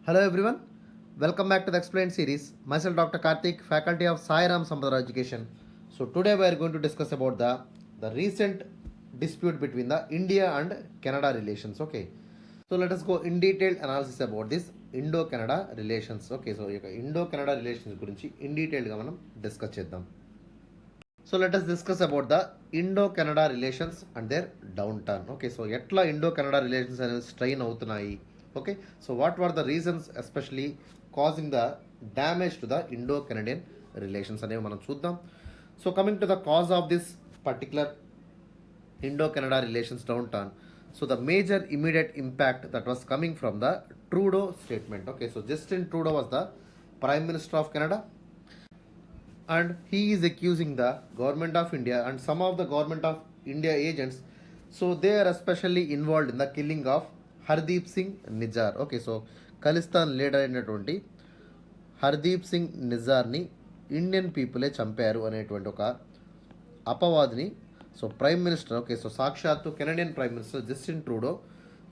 Hello everyone, welcome back to the Explained series. Myself Dr. Karthik, faculty of Sairam Sampatirao Education. So today we are going to discuss about the recent dispute between the India and Canada relations. Okay, so let us go in detailed analysis about this Indo-Canada relations. Okay, so Indo-Canada relations గురించి in detailed గా మనం discuss చేద్దాం. So let us discuss about the Indo-Canada relations and their downturn. Okay, so ఎట్లా Indo-Canada relations అనేవి strain అవుతున్నాయి. Okay, so what were the reasons especially causing the damage to the Indo-Canadian relations అనేవి మనం చూద్దాం. So coming to the cause of this particular Indo-Canada relations downturn, so the major immediate impact that was coming from the Trudeau statement. Okay, so Justin Trudeau was the Prime Minister of Canada, and he is accusing the government of India and some of the government of India agents, so they are especially involved in the killing of Hardeep Singh Nijjar. Okay, so Khalistan leader అయినటువంటి హర్దీప్ సింగ్ నిజార్ని Indian పీపులే చంపారు అనేటువంటి ఒక అపవాదిని so prime minister okay so సాక్షాత్తు Canadian prime minister Justin Trudeau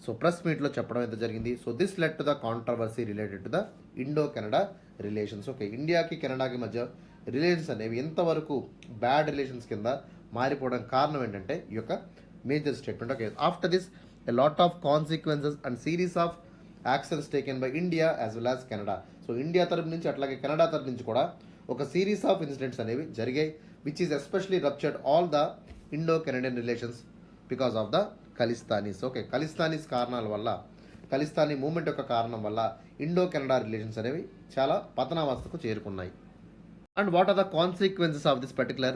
so press మీట్లో చెప్పడం అయితే జరిగింది. So this led to the controversy related to the Indo Canada relations. Okay, ఇండియాకి కెనడాకి మధ్య రిలేషన్స్ అనేవి ఎంతవరకు బ్యాడ్ రిలేషన్స్ కింద మారిపోవడం కారణం ఏంటంటే ఈ యొక్క major statement. Okay, after this a lot of consequences and series of actions taken by India as well as Canada. So India తరపు నుంచి అట్లాగే కెనడా తరపు నుంచి కూడా ఒక సిరీస్ ఆఫ్ ఇన్సిడెంట్స్ అనేవి జరిగాయి, which is especially ruptured all the Indo Canadian relations because of the Khalistanis. Okay, Khalistanis కారణాల వల్ల, ఖలిస్తానీ మూమెంట్ యొక్క కారణం వల్ల ఇండో కెనడా రిలేషన్స్ అనేవి చాలా పతనావస్థకు చేరుకున్నాయి. And what are the consequences of this particular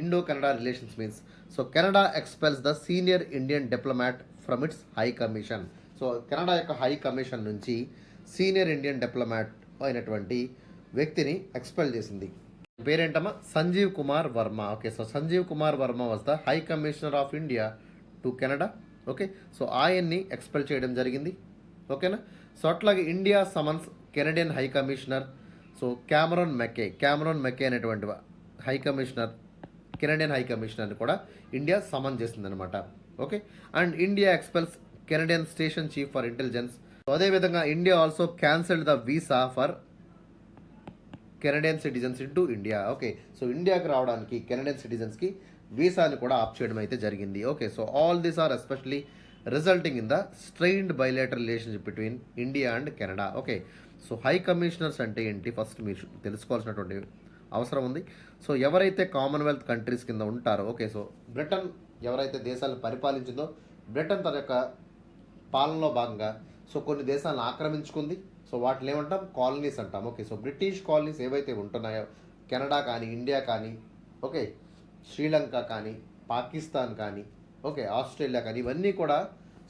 Indo-Canada relations means? So Canada expels the senior Indian diplomat from its high commission. So Canada యొక్క high commission నుంచి సీనియర్ ఇండియన్ డిప్లొమాట్ అయినటువంటి వ్యక్తిని expel చేసింది. పేరేంటమ్మా? Sanjeev Kumar Verma. Okay, so Sanjeev Kumar Verma was the high commissioner of India to Canada. Okay, so ఆయన్ని expel చేయడం జరిగింది. ఓకేనా? సో అట్లాగే India summons Canadian high commissioner so Cameron Mackay అనేటువంటి హై కమిషనర్, కెనడియన్ హై కమిషనర్ని కూడా ఇండియా సమన్ చేసిందనమాట. Okay, and India expels Canadian station chief for intelligence. So అదేవిధంగా India also cancelled the visa for Canadian citizens in to India. Okay, so ఇండియాకి రావడానికి Canadian సిటిజన్స్కి వీసాని కూడా of చేయడం అయితే జరిగింది. Okay, so all these are especially resulting in the strained bilateral relationship between India and Canada. Okay, so high commissioners అంటే ఏంటి first మీరు తెలుసుకోవాల్సినటువంటి అవసరం ఉంది. సో ఎవరైతే కామన్వెల్త్ కంట్రీస్ కింద ఉంటారో, ఓకే, సో బ్రిటన్ ఎవరైతే దేశాలను పరిపాలించిందో, బ్రిటన్ తన యొక్క పాలనలో భాగంగా సో కొన్ని దేశాలను ఆక్రమించుకుంది. సో వాటిని ఏమంటాం? కాలనీస్ అంటాం. ఓకే, సో బ్రిటిష్ కాలనీస్ ఏవైతే ఉంటున్నాయో కెనడా కానీ, ఇండియా కానీ, ఓకే, శ్రీలంక కానీ, పాకిస్తాన్ కానీ, ఓకే, ఆస్ట్రేలియా కానీ, ఇవన్నీ కూడా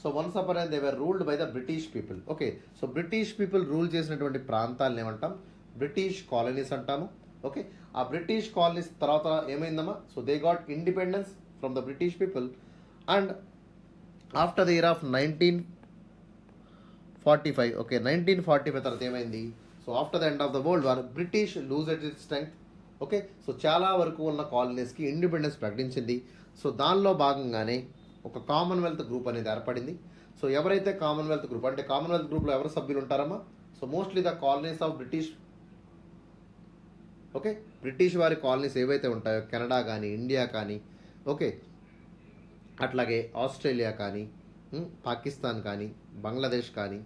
so once అపర్ and they were ruled by the British people. Okay, so British people rule చేసినటువంటి ప్రాంతాలను ఏమంటాం? బ్రిటిష్ కాలనీస్ అంటాము. ఓకే, ఆ బ్రిటిష్ కాలనీస్ తర్వాత ఏమైందమ్మా? So they got independence from the British people. And after the year of 1945, okay, 1945 తర్వాత ఏమైంది? So after the end of the world war British lose at it strength. Okay, so చాలా వరకు ఉన్న కాలనీస్కి independence ప్రకటించింది. So దానిలో భాగంగానే ఒక Commonwealth group అనేది ఏర్పడింది. సో ఎవరైతే కామన్వెల్త్ గ్రూప్ అంటే కామన్వెల్త్ గ్రూప్లో ఎవరు సభ్యులు ఉంటారమ్మా? So mostly the colonies of British. Okay, British వారి కాలనీస్ ఏవైతే ఉంటాయో కెనడా కానీ, ఇండియా కానీ, ఓకే, అట్లాగే ఆస్ట్రేలియా కానీ, పాకిస్తాన్ కానీ, బంగ్లాదేశ్ కానీ,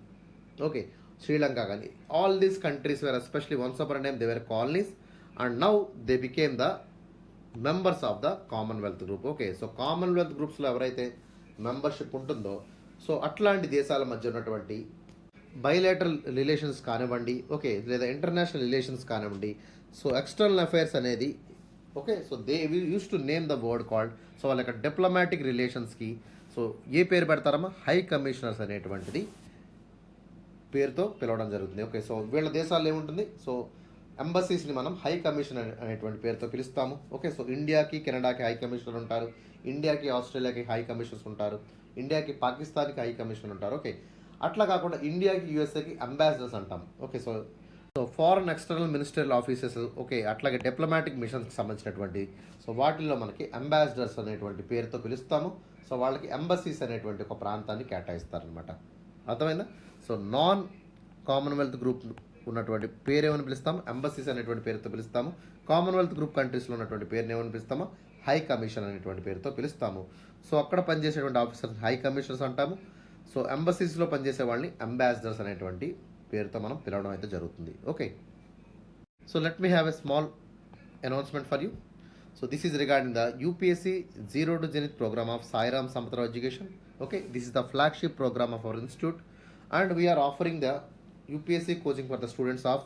ఓకే, శ్రీలంక కానీ, all these countries were especially once upon a time they were colonies and now they became the members of the Commonwealth group. Okay, so Commonwealth గ్రూప్స్లో ఎవరైతే మెంబర్షిప్ ఉంటుందో సో అట్లాంటి దేశాల మధ్య ఉన్నటువంటి బైలేటరల్ రిలేషన్స్ కానివ్వండి, ఓకే, లేదా ఇంటర్నేషనల్ రిలేషన్స్ కానివ్వండి, సో ఎక్స్టర్నల్ అఫైర్స్ అనేది, okay, so they use to name the word called, so వాళ్ళ యొక్క డిప్లొమాటిక్ రిలేషన్స్కి సో ఏ పేరు పెడతారమ్మా? హై కమిషనర్స్ అనేటువంటిది పేరుతో పిలవడం జరుగుతుంది. ఓకే, సో వీళ్ళ దేశాల్లో ఏముంటుంది? సో ఎంబసీస్ని మనం హై కమిషన్ అనేటువంటి పేరుతో పిలుస్తాము. ఓకే, సో ఇండియాకి కెనడాకి హై కమిషనర్ ఉంటారు, ఇండియాకి ఆస్ట్రేలియాకి హై కమిషనర్స్ ఉంటారు, ఇండియాకి పాకిస్తాన్కి హై కమిషనర్ ఉంటారు. ఓకే, అట్లా కాకుండా ఇండియాకి యూఎస్ఏకి అంబాసిడర్స్ అంటాం. Okay, so foreign external ministerial offices, okay, అట్లాగే డిప్లొమాటిక్ మిషన్స్కి సంబంధించినటువంటి సో వాటిల్లో మనకి అంబాసిడర్స్ అనేటువంటి పేరుతో పిలుస్తాము. సో వాళ్ళకి ఎంబసీస్ అనేటువంటి ఒక ప్రాంతాన్ని కేటాయిస్తారనమాట. అర్థమైందా? సో నాన్ కామన్వెల్త్ గ్రూప్ ఉన్నటువంటి పేరు ఏమని పిలుస్తాము, ఎంబసీస్ అనేటువంటి పేరుతో పిలుస్తాము. కామన్వెల్త్ గ్రూప్ కంట్రీస్లో ఉన్నటువంటి పేరుని ఏమని పిలుస్తాము, హై కమిషన్ అనేటువంటి పేరుతో పిలుస్తాము. సో అక్కడ పనిచేసేటువంటి ఆఫీసర్స్ హై కమిషనర్స్ అంటాము. సో ఎంబసీస్లో పనిచేసే వాళ్ళని అంబాసిడర్స్ అనేటువంటి పేరుతో మనం పిలవడం అయితే జరుగుతుంది. Okay, so let me have a small announcement for you. So this is regarding the UPSC Zero to Zenith program of Sairam Sampatirao education. Okay, this is the flagship program of our institute, and we are offering the UPSC coaching for the students of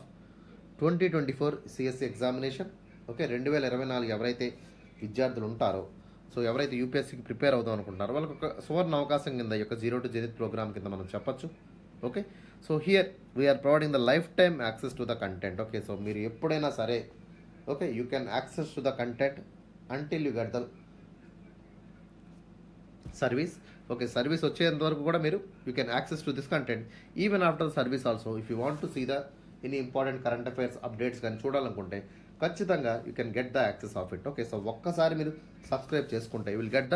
2024 CSC examination. Okay, 2024 ఎవరైతే విద్యార్థులు ఉంటారో, so ఎవరైతే యూపీఎస్సీకి prepare అవుదాం అనుకుంటున్నారో వాళ్ళకి ఒక సువర్ణ అవకాశం కింద ఈ యొక్క జీరో టు జెనిత్ ప్రోగ్రామ్ కింద మనం చెప్పొచ్చు. Okay, so here we are providing the life time access to the content. Okay, so మీరు ఎప్పుడైనా సరే, okay, you can access to the content until you get the service. Okay, service వచ్చేంత వరకు కూడా మీరు you can access to this content even after the service also. If you want to see the any important current affairs updates కానీ చూడాలనుకుంటే ఖచ్చితంగా you can get the access of it. Okay, so ఒక్కసారి మీరు subscribe చేసుకుంటే you will get the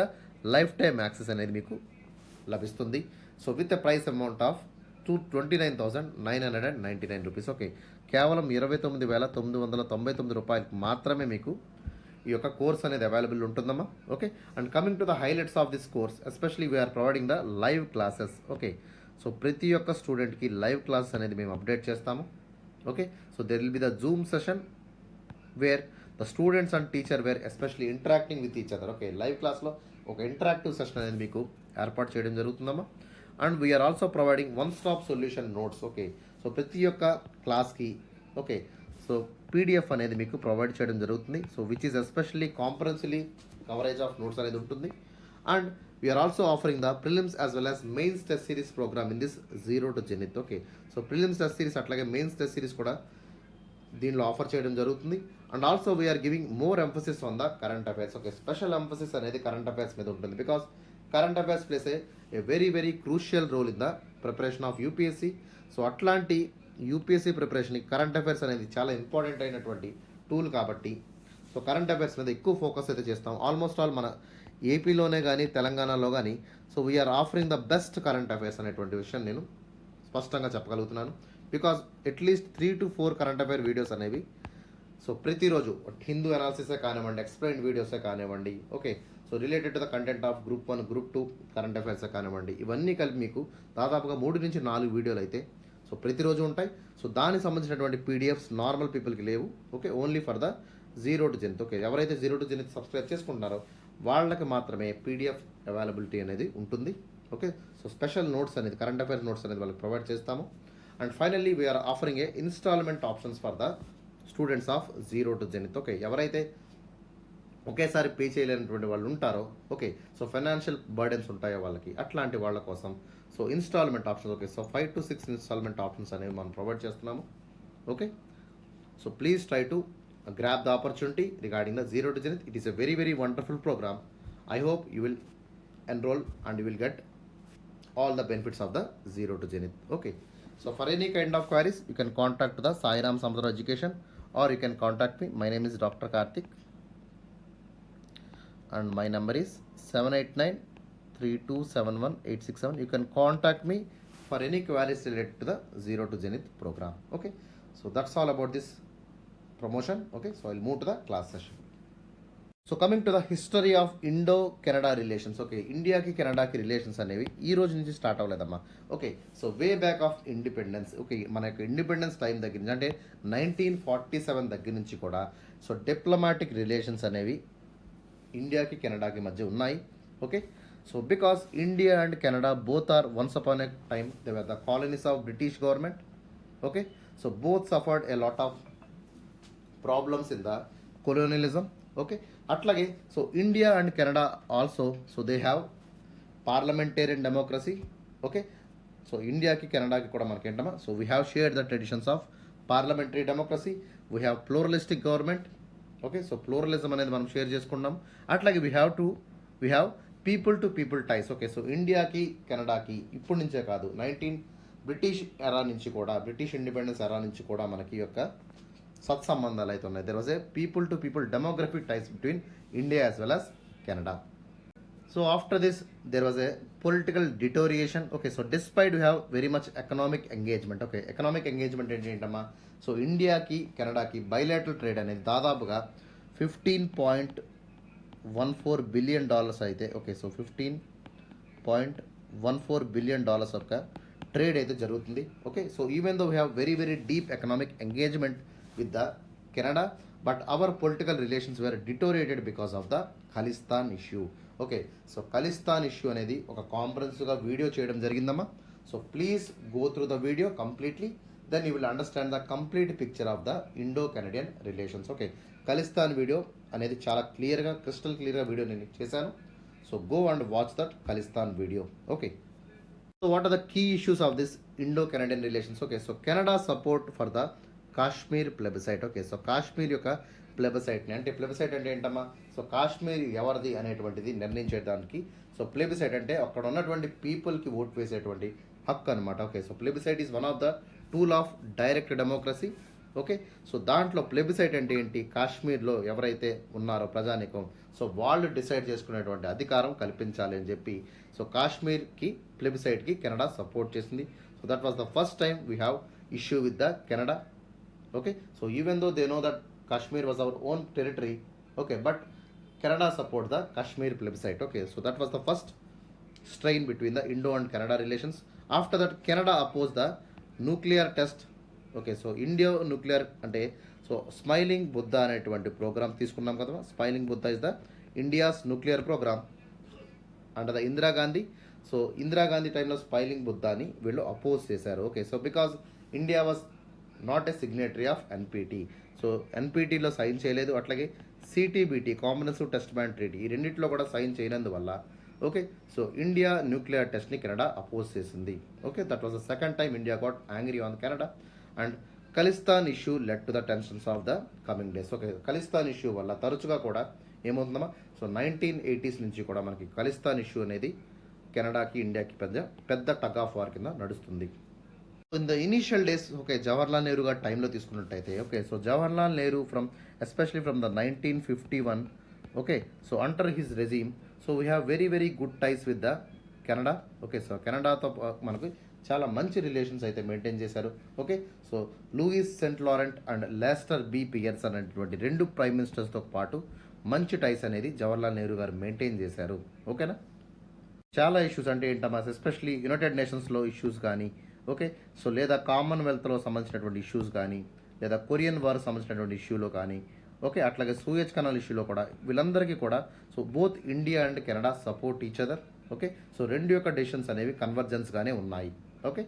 life time access అనేది మీకు లభిస్తుంది. So with a price amount of 29,999 rupees. Okay, కేవలం 29,999 రూపాయలకి మాత్రమే మీకు ఈ యొక్క కోర్స్ అనేది అవైలబుల్ ఉంటుందమ్మా. Okay, and coming to the highlights of this course, especially we are providing the live classes. Okay, so ప్రతి ఒక్క స్టూడెంట్కి లైవ్ క్లాసెస్ అనేది మేము అప్డేట్ చేస్తాము. Okay, so there will be the Zoom session where the students and teacher were especially interacting with each other. Okay, live క్లాస్లో ఒక interactive session అనేది మీకు ఏర్పాటు చేయడం జరుగుతుందమ్మా. And we are also providing one stop solution notes. Okay, so ప్రతి ఒక్క క్లాస్కి ఓకే సో పీడిఎఫ్ అనేది మీకు ప్రొవైడ్ చేయడం జరుగుతుంది. So which is especially comprehensively coverage of notes అనేది ఉంటుంది. And we are also offering the prelims as well as mains test series program in this zero to zenith. Okay, so prelims test series అట్లాగే mains test series కూడా దీనిలో offer చేయడం జరుగుతుంది. And also we are giving more emphasis on the current affairs. Okay, special emphasis అనేది current affairs మీద ఉంటుంది because current affairs place a very very crucial role in the preparation of UPSC. So అట్లాంటి UPSC ప్రిపరేషన్కి current affairs అనేది చాలా important అయినటువంటి tool కాబట్టి so current affairs మీద ఎక్కువ ఫోకస్ అయితే చేస్తాం. ఆల్మోస్ట్ ఆల్ మన ఏపీలోనే కానీ తెలంగాణలో కానీ so we are offering the best current affairs అనేటువంటి విషయం నేను స్పష్టంగా చెప్పగలుగుతున్నాను. Because at least 3 to 4 current affair videos అనేవి సో ప్రతిరోజు హిందూ అనాలిసిసే కానివ్వండి, ఎక్స్ప్లెయిన్ వీడియోసే కానివ్వండి, okay, so related to the content of group 1 group 2 current అఫైర్సే కానివ్వండి, ఇవన్నీ కలిపి మీకు దాదాపుగా 3 నుంచి 4 వీడియోలు అయితే సో ప్రతిరోజు ఉంటాయి. సో దానికి సంబంధించినటువంటి పీడిఎఫ్స్ నార్మల్ పీపుల్కి లేవు. Okay, only for the zero to zenith. Okay, ఎవరైతే జీరో టు జెనిత్ సబ్స్క్రైబ్ చేసుకుంటున్నారో వాళ్ళకి మాత్రమే పీడిఎఫ్ అవైలబిలిటీ అనేది ఉంటుంది. ఓకే, సో స్పెషల్ నోట్స్ అనేది కరెంట్ అఫైర్స్ నోట్స్ అనేది వాళ్ళకి ప్రొవైడ్ చేస్తాము. And finally we are offering a instalment options for the students of zero to zenith. Okay, ఎవరైతే ఒకేసారి పే చేయలేనటువంటి వాళ్ళు ఉంటారో, ఓకే, సో ఫైనాన్షియల్ బర్డెన్స్ ఉంటాయో వాళ్ళకి, అట్లాంటి వాళ్ళ కోసం so instalment options. Okay, so 5 to 6 instalment options అనేవి మనం ప్రొవైడ్ చేస్తున్నాము. Okay, so please try to grab the opportunity regarding the zero to zenith. It is a very very wonderful program. I hope you will enroll and you will get all the benefits of the zero to zenith. Okay, so for any kind of queries you can contact the Sairam Sampatirao education or you can contact me. My name is Dr. Karthik and my number is 78932718667. You can contact me for any queries related to the zero to zenith program. Okay, so that's all about this promotion. Okay, so I'll move to the class session. So coming to the history of Indo-Canada relations. Okay, ఇండియాకి కెనడాకి relations అనేవి ఈ రోజు నుంచి start అవ్వలేదమ్మా. Okay, so way back of independence. Okay, మన యొక్క independence time దగ్గర నుంచి అంటే 1947 దగ్గర నుంచి కూడా సో డిప్లొమాటిక్ రిలేషన్స్ అనేవి ఇండియాకి కెనడాకి మధ్య ఉన్నాయి. Okay, so because India and Canada both are once upon a time they were the colonies of British government. Okay, so both suffered a lot of problems in the colonialism. Okay, అట్లాగే so India and Canada also so they have parliamentarian democracy. Okay, so ఇండియాకి కెనడాకి కూడా మనకి ఏంటమ్మా so we have shared the traditions of parliamentary democracy, we have pluralistic government. Okay, so pluralism అనేది మనం share చేసుకున్నాం. అట్లాగే we have people to people ties. Okay, so ఇండియాకి కెనడాకి ఇప్పటి నుంచే కాదు బ్రిటిష్ ఎరా నుంచి కూడా బ్రిటిష్ ఇండిపెండెన్స్ ఎరా నుంచి కూడా మనకి యొక్క సత్సంబంధాలు అయితే ఉన్నాయి. There was a people to people demographic ties between India as well as Canada. So after this, there was a political deterioration. Okay, so despite we have very much economic engagement. Okay, economic engagement ఏంటమ్మా, so ఇండియాకి కెనడాకి bilateral trade అనేది దాదాపుగా $15.14 billion అయితే. Okay, so $15.14 billion యొక్క trade అయితే జరుగుతుంది. Okay, so even though we have very very deep economic engagement with the Canada, but our political relations were deteriorated because of the Khalistan issue. Okay, so Khalistan issue అనేది ఒక కాంప్రహెన్సివ్గా video చేయడం జరిగిందమ్మా. So please go through the video completely, then you will understand the complete picture of the Indo Canadian relations. Okay, Khalistan video అనేది చాలా క్లియర్గా, crystal క్లియర్గా video నేను చేశాను. So go and watch that Khalistan video. Okay, so what are the key issues of this Indo Canadian relations? Okay, so Canada support for the Kashmir plebiscite. Okay, so Kashmir యొక్క ప్లెబిసైట్ని, అంటే plebiscite అంటే ఏంటమ్మా, సో కాశ్మీర్ ఎవరిది అనేటువంటిది నిర్ణయించేదానికి. సో ప్లెబిసైట్ అంటే అక్కడ ఉన్నటువంటి పీపుల్కి ఓట్ వేసేటువంటి హక్కు అనమాట. Okay, so plebiscite is one of the tool of direct democracy. Okay, so దాంట్లో ప్లెబిసైట్ అంటే ఏంటి, కాశ్మీర్లో ఎవరైతే ఉన్నారో ప్రజానికం, సో వాళ్ళు డిసైడ్ చేసుకునేటువంటి అధికారం కల్పించాలి అని చెప్పి, సో కాశ్మీర్కి ప్లెబిసైట్కి కెనడా సపోర్ట్ చేసింది. So that was the first time we have issue with the Canada. Okay, so even though they know that Kashmir was our own territory, okay, but Canada support the Kashmir plebiscite. Okay, so that was the first strain between the Indo and Canada relations. After that, Canada opposed the nuclear test. Okay, so India nuclear అంటే so smiling Buddha అనేటువంటి programme తీసుకున్నాం కదా. Smiling Buddha is the India's nuclear programme under the Indira Gandhi. So Indira Gandhi టైంలో smiling Buddha అని వీళ్ళు oppose చేశారు. Okay, so because India was not a signatory of NPT, so ఎన్పిటిలో sign చేయలేదు, అట్లాగే CTBT comprehensive test ban treaty ఈ రెండింటిలో కూడా సైన్ చేయనందువల్ల, ఓకే, సో ఇండియా న్యూక్లియర్ టెస్ట్ని కెనడా అపోజ్ చేసింది. Okay, that was the second time India got angry on Canada. And Khalistan issue lead to the tensions of the coming days. Okay, Khalistan issue వల్ల తరచుగా కూడా ఏమవుతుందమ్మా, so 1980s నుంచి కూడా మనకి Khalistan issue అనేది కెనడాకి ఇండియాకి పెద్ద టగ్ ఆఫ్ వార్ కింద నడుస్తుంది. In the initial days, okay, Jawaharlal Nehru గారి టైంలో తీసుకున్నట్టయితే, okay, so Jawaharlal Nehru especially from the 1951, okay, so under his regime, so we have very very good ties with the Canada. Okay, so కెనడాతో మనకు చాలా మంచి రిలేషన్స్ అయితే మెయింటైన్ చేశారు. Okay, so Louis Saint Laurent and Lester B Pearson అనేటువంటి రెండు prime మినిస్టర్స్తో పాటు మంచి టైస్ అనేది జవహర్లాల్ నెహ్రూ గారు మెయింటైన్ చేశారు. ఓకేనా, చాలా ఇష్యూస్ అంటే ఏంటమ్మా, ఎస్పెషలీ యునైటెడ్ నేషన్స్లో ఇష్యూస్ కానీ, ఓకే, సో లేదా కామన్వెల్త్లో సంబంధించినటువంటి ఇష్యూస్ కానీ, లేదా కొరియన్ వార్ సంబంధించినటువంటి ఇష్యూలో కానీ, ఓకే, అట్లాగే సూయజ్ కెనాల్ ఇష్యూలో కూడా వీళ్ళందరికీ కూడా so both India and Canada support each other. Okay, so రెండు యొక్క డెసిషన్స్ అనేవి కన్వర్జెన్స్గానే ఉన్నాయి. Okay,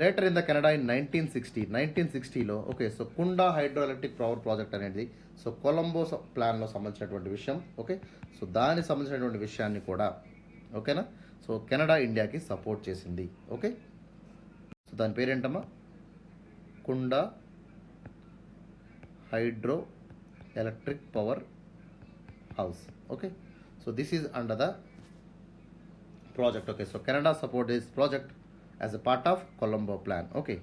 later in the Canada in 1960లో, okay, so Kundah hydro electric power project అనేది సో కొలంబో ప్లాన్లో సంబంధించినటువంటి విషయం. ఓకే, సో దానికి సంబంధించినటువంటి విషయాన్ని కూడా, ఓకేనా, సో కెనడా ఇండియాకి సపోర్ట్ చేసింది. ఓకే, సో దాని పేరేంటమ్మా, Kundah hydro electric power house. Okay, so this is under the project. Okay, so Canada support this project as a part of Colombo plan. Okay,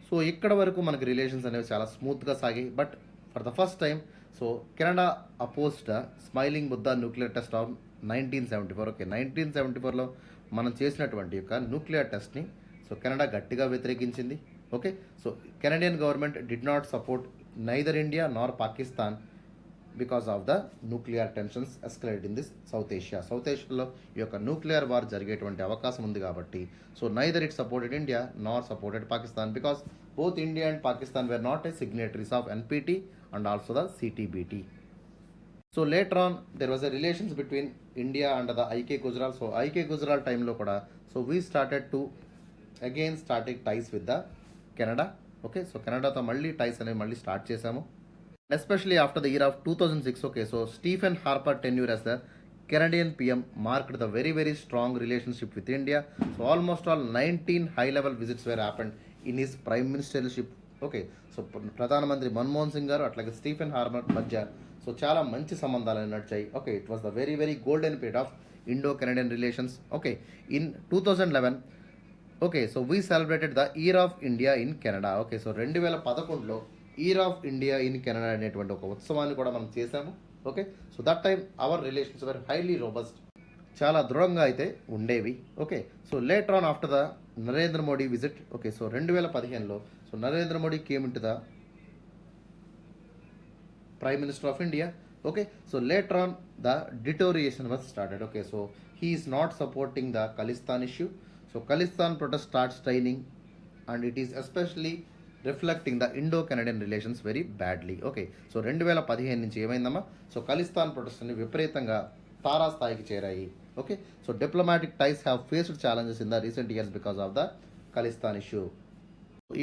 so ఇక్కడ వరకు మనకి రిలేషన్స్ అనేవి చాలా స్మూత్గా సాగాయి. But for the first time so Canada opposed smiling Buddha nuclear test of 1974. Okay, 1974లో మనం చేసినటువంటి యొక్క న్యూక్లియర్ టెస్ట్ని సో కెనడా గట్టిగా వ్యతిరేకించింది. Okay, so Canadian government did not support neither India nor Pakistan because of the nuclear tensions escalate in this south ఏషియాలో ఈ యొక్క న్యూక్లియర్ వార్ జరిగేటువంటి అవకాశం ఉంది కాబట్టి, so neither it supported India nor supported Pakistan because both India and Pakistan were not a signatories of NPT and also the CTBT. So later on there was a relations between India and the IK Gujral. So IK Gujral టైంలో కూడా so we started to again starting ties with the Canada. Okay, so కెనడాతో మళ్ళీ ties అనేవి మళ్ళీ start చేశాము, especially after the year of 2006. Okay, so Stephen Harper tenure as the Canadian PM marked the very very strong relationship with India. So almost all 19 high level visits were happened in his prime ministership. Okay, so ప్రధానమంత్రి మన్మోహన్ సింగ్ గారు అట్లాగే Stephen Harper మధ్య so చాలా మంచి సంబంధాలు నడిచాయి. Okay, it was the very very golden period of Indo Canadian relations. Okay, in 2011, okay, so we celebrated the year of India in Canada. Okay, so 2011లో year of India in Canada అనేటువంటి ఒక ఉత్సవాన్ని కూడా మనం చేశాము. Okay, so that time our relations were highly robust చాలా దృఢంగా అయితే ఉండేవి. Okay. So later on after the Narendra Modi visit, okay, so 2015లో so Narendra Modi came in to the Prime Minister of India. Okay, so later on the deterioration was started. Okay, so he is not supporting the Khalistan issue. So Khalistan protest starts training, and it is especially reflecting the Indo-Canadian relations very badly. Okay, so 2015 నుంచి ఏమైందమ్మా, so Khalistan protest అని విపరీతంగా తారాస్థాయికి చేరాయి. Okay, so diplomatic ties have faced challenges in the recent years because of the Khalistan issue.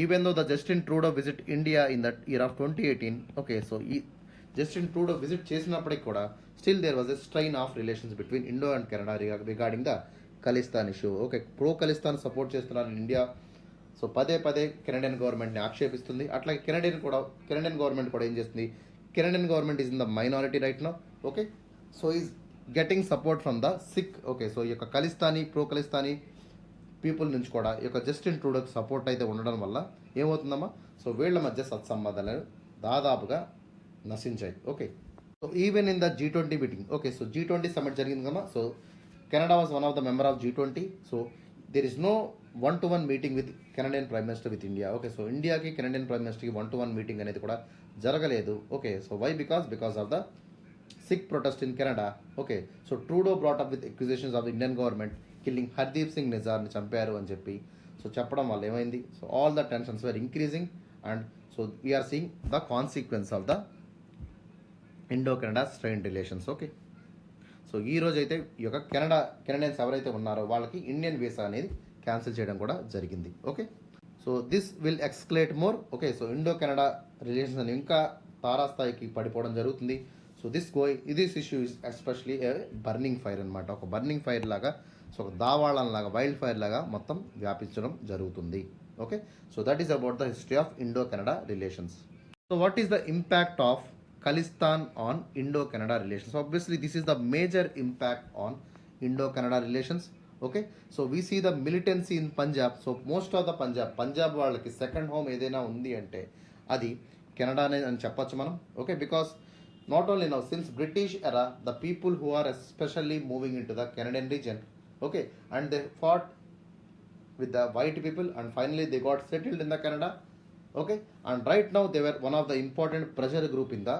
Even though the Justin Trudeau visit India in that year of 2018, okay, so Justin Trudeau visit చేసినప్పటికి కూడా still there was a strain of relations between Indo and Canada regarding the Khalistan issue. Okay, pro Khalistan support చేస్తున్నారు India. So పదే పదే Canadian గవర్నమెంట్ని ఆక్షేపిస్తుంది. అట్లాగే Canadian government కూడా ఏం చేస్తుంది, Canadian government is in the minority right no. Okay, so is getting support from the Sikh. Okay, so ఈ యొక్క ప్రో ఖలిస్తానీ పీపుల్ నుంచి కూడా ఈ యొక్క జస్టిన్ ట్రూడోకి సపోర్ట్ అయితే ఉండడం వల్ల ఏమవుతుందమ్మా, సో వీళ్ళ మధ్య సత్సంబంధాలు దాదాపుగా నశించాయి. Okay, so even in the G20 meeting, okay, so G20 summit జరిగింది కదా. So Canada was one of the member of G20. So there is no 1-to-1 meeting with Canadian prime minister with India. Okay, so ఇండియాకి Canadian prime మినిస్టర్కి 1-to-1 meeting అనేది కూడా జరగలేదు. Okay, so why, because of the Sikh protest in Canada. Okay, so Trudeau brought up with accusations of Indian government killing Hardeep Singh నిజార్ని చంపారు అని చెప్పి so చెప్పడం వల్ల ఏమైంది, so all the tensions were increasing and so we are seeing the consequence of the Indo-Canada strain relations. Okay, so ఈ రోజు అయితే ఈ యొక్క కెనడియన్స్ ఎవరైతే ఉన్నారో వాళ్ళకి ఇండియన్ వీసా అనేది క్యాన్సిల్ చేయడం కూడా జరిగింది. Okay, so this will escalate more. Okay, so Indo Canada relations అని ఇంకా తారాస్థాయికి పడిపోవడం జరుగుతుంది. So this issue is especially burning fire అనమాట. ఒక బర్నింగ్ ఫైర్ లాగా, సో ఒక దావాళంలాగా, వైల్డ్ ఫైర్ లాగా మొత్తం వ్యాపించడం జరుగుతుంది. Okay, so that is about the history of Indo-Canada relations. So what is the impact of Khalistan on Indo-Canada relations? Obviously, this is the major impact on Indo-Canada relations. Okay, so we see the militancy in Punjab. So most of the Punjab వాళ్ళకి second home ఏదైనా ఉంది అంటే అది కెనడానే అని చెప్పొచ్చు మనం. Okay, because not only now since British era the people who are especially moving in to the Canadian region, okay, and they fought with the white people and finally they got settled in the Canada. Okay, and right now they were one of the important pressure group in the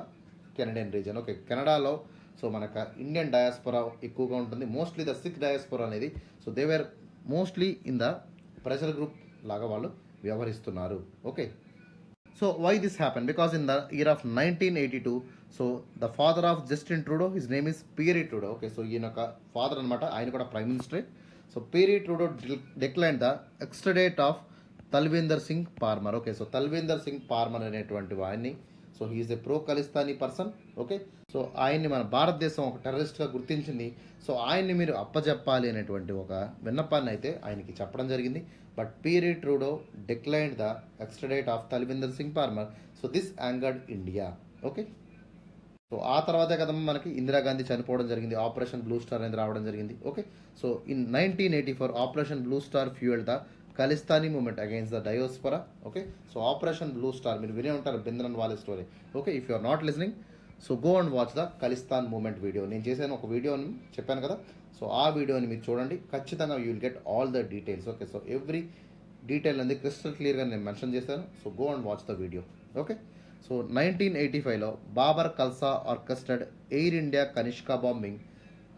Canadian region. Okay, కెనడాలో so మనకు Indian diaspora ఎక్కువగా ఉంటుంది, mostly the Sikh diaspora అనేది. So they were mostly in the pressure group లాగా వాళ్ళు వ్యవహరిస్తున్నారు. Okay, so why this happen, because in the year of 1982 so the father of Justin Trudeau, his name is Pierre Trudeau. Okay, so ఈయన ఒక father అనమాట, ఆయన కూడా prime మినిస్టరే. So Pierre Trudeau decline the extradite of Talwinder Singh Parmar. Okay, so Talvinder Singh Parmar అనేటువంటి వాడిని, so he is a pro Khalistani person. Okay, so ఆయన్ని మన భారతదేశం ఒక టెర్రరిస్ట్గా గుర్తించింది. సో ఆయన్ని మీరు అప్పచెప్పాలి అనేటువంటి ఒక విన్నపాన్ని అయితే ఆయనకి చెప్పడం జరిగింది. But Pierre Trudeau declined the extradite of Talwinder Singh Parmar. So this angered India. Okay, so ఆ తర్వాతే కదా మనకి ఇందిరాగాంధీ చనిపోవడం జరిగింది, ఆపరేషన్ బ్లూ స్టార్ అనేది రావడం జరిగింది. Okay, so in 1984 Operation Blue Star fueled the Khalistani movement against the diaspora. Okay, so Operation Blue Star మీరు వినే ఉంటారు, Bhindranwale story. Okay, if you are not listening so go and watch the Khalistan movement video. నేను చేశాను ఒక వీడియోని చెప్పాను కదా, so ఆ వీడియోని మీరు చూడండి, ఖచ్చితంగా you will get all the details. Okay, so every detail అనేది క్రిస్టల్ క్లియర్గా నేను మెన్షన్ చేశాను. So go and watch the video. Okay, so 1985లో Babbar Khalsa orchestrated Air India Kanishka bombing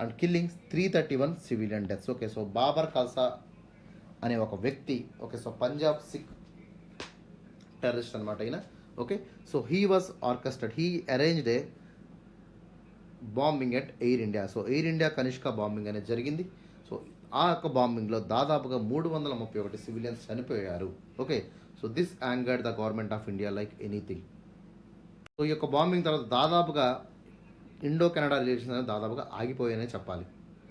and killing 331 civilian deaths. Okay, so Babbar Khalsa అనే ఒక వ్యక్తి, okay, so Punjab Sikh terrorist అనమాట ఈయన. Okay, so he was orchestrated, he arranged a bombing at Air India. So Air India Kanishka bombing అనేది జరిగింది. So ఆ యొక్క బాంబింగ్లో దాదాపుగా 331 సివిలియన్స్ చనిపోయారు. Okay, so this angered the government of India like anything. So ఈ యొక్క బాంబింగ్ తర్వాత దాదాపుగా ఇండో కెనడా రిలేషన్స్ అనేది దాదాపుగా ఆగిపోయాయని చెప్పాలి.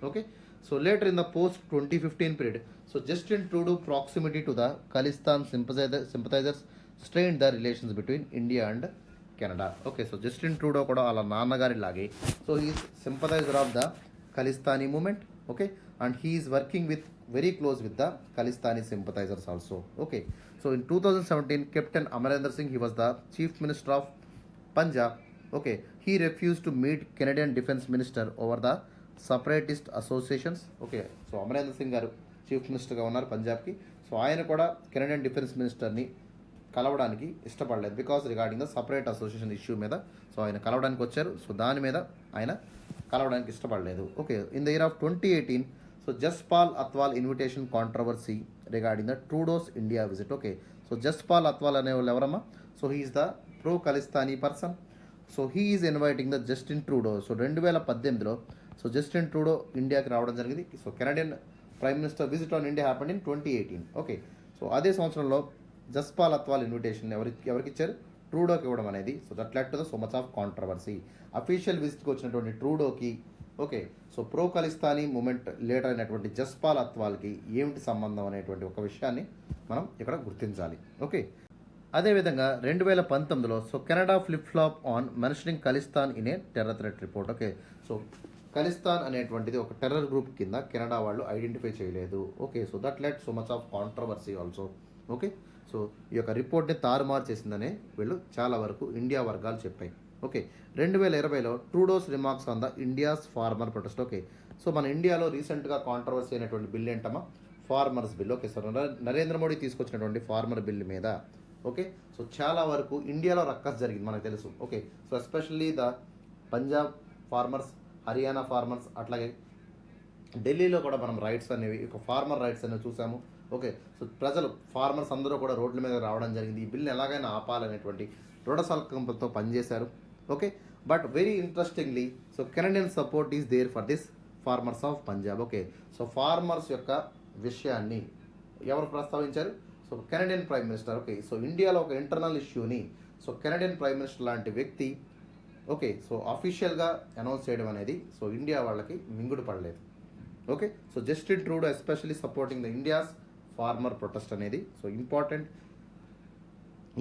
Okay, so later in the post 2015 period so Justin Trudeau proximity to the Khalistan sympathisers strained the relations between India and Canada. Okay, so Justin Trudeau కూడా వాళ్ళ నాన్నగారి లాగే so he is sympathiser of the Khalistani movement. Okay, and he is working with very close with the Khalistani sympathisers also. Okay, so in 2017 captain Amarinder Singh, he was the chief minister of Punjab. Okay, he refused to meet Canadian Defence Minister over the separatist associations. Okay, so Amarendra Singh గారు chief మినిస్టర్గా ఉన్నారు పంజాబ్కి. So ఆయన కూడా Canadian defence మినిస్టర్ని కలవడానికి ఇష్టపడలేదు because regarding the separate association issue మీద. So ఆయన కలవడానికి వచ్చారు, సో దాని మీద ఆయన కలవడానికి ఇష్టపడలేదు. Okay, in the year of 2018, so Jaspal Atwal invitation controversy regarding the Trudeau's India visit. Okay, so Jaspal Atwal అనే వాళ్ళు ఎవరమ్మా? So he is the pro Khalistani person. So he is inviting the Justin Trudeau. So 2018లో సో జస్టిన్ ట్రూడో ఇండియాకి రావడం జరిగింది. So Canadian prime minister visit on India happened in 2018. Okay, so అదే సంవత్సరంలో Jaspal Atwal invitation ఎవరికి ఇచ్చారు? ట్రూడోకి ఇవ్వడం అనేది. So that led to the so much of controversy. Official విజిట్కి వచ్చినటువంటి ట్రూడోకి, okay, so pro Khalistani movement leader అయినటువంటి జస్పాల్ అత్వాల్కి ఏమిటి సంబంధం అనేటువంటి ఒక విషయాన్ని మనం ఇక్కడ గుర్తించాలి. ఓకే, అదేవిధంగా 2019లో so Canada flip flop on mentioning Khalistan in a terror threat report. Okay, so Khalistan అనేటువంటిది ఒక టెర్రర్ గ్రూప్ కింద కెనడా వాళ్ళు ఐడెంటిఫై చేయలేదు. Okay, so that led so much of controversy also. Okay, so ఈ యొక్క రిపోర్ట్ని తారుమారు చేసిందనే వీళ్ళు చాలా వరకు ఇండియా వర్గాలు చెప్పాయి. ఓకే, 2020లో Trudeau's remarks on the India's farmer protest. Okay, so మన ఇండియాలో రీసెంట్గా కాంట్రవర్సీ అయినటువంటి బిల్ ఏంటమ్మా? Farmers bill. Okay, so Narendra Modi తీసుకొచ్చినటువంటి ఫార్మర్ బిల్ మీద, ఓకే, సో చాలా వరకు ఇండియాలో రక్కస్ జరిగింది మనకు తెలుసు. Okay, so especially the Punjab farmers, Haryana farmers, అట్లాగే ఢిల్లీలో కూడా మనం రైట్స్ అనేవి, ఒక ఫార్మర్ రైట్స్ అనేవి చూసాము. ఓకే, సో ప్రజలు ఫార్మర్స్ అందరూ కూడా రోడ్ల మీద రావడం జరిగింది. ఈ బిల్ని ఎలాగైనా ఆపాలనేటువంటి దృఢ సంకల్పంతో పనిచేశారు. Okay, but very interestingly so Canadian support is there for this farmers of Punjab. Okay, so farmers యొక్క విషయాన్ని ఎవరు ప్రస్తావించారు? So Canadian prime minister. Okay, so ఇండియాలో ఒక ఇంటర్నల్ ఇష్యూని సో కెనడియన్ ప్రైమ్ మినిస్టర్ లాంటి వ్యక్తి, ఓకే, సో అఫీషియల్గా అనౌన్స్ చేయడం అనేది సో ఇండియా వాళ్ళకి మింగుడు పడలేదు. Okay, so Justin Trudeau especially supporting the India's farmer protest అనేది సో ఇంపార్టెంట్